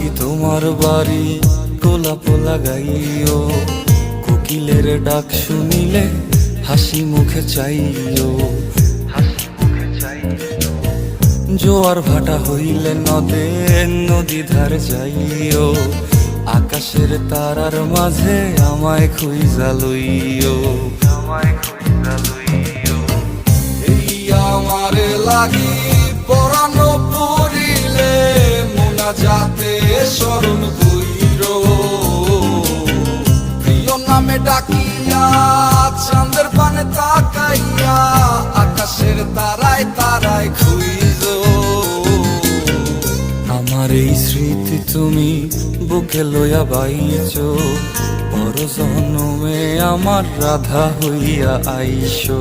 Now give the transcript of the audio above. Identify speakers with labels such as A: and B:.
A: কি তোমার বাড়ি গোলাপ লাগাইও, কোকিলের ডাক শুনিলে হাসি মুখে চাইও। জোয়ার ভাটা হইলে নদে নদী ধারে যাইও, আকাশের তারার মাঝে আমায় খুঁজা লইও। এই আমারে লাগি পরানো পড়িলে মোনাজাতে স্মরণ কইরো, প্রিয় নামে ডাকিয়া চাঁদের পানে তাকাইয়া আকাশের তারায় তারায় খুঁজো। আমার এই স্মৃতি তুমি বুকে লইয়া বাইছো, পর জন্মে আমার রাধা হইয়া আইসো।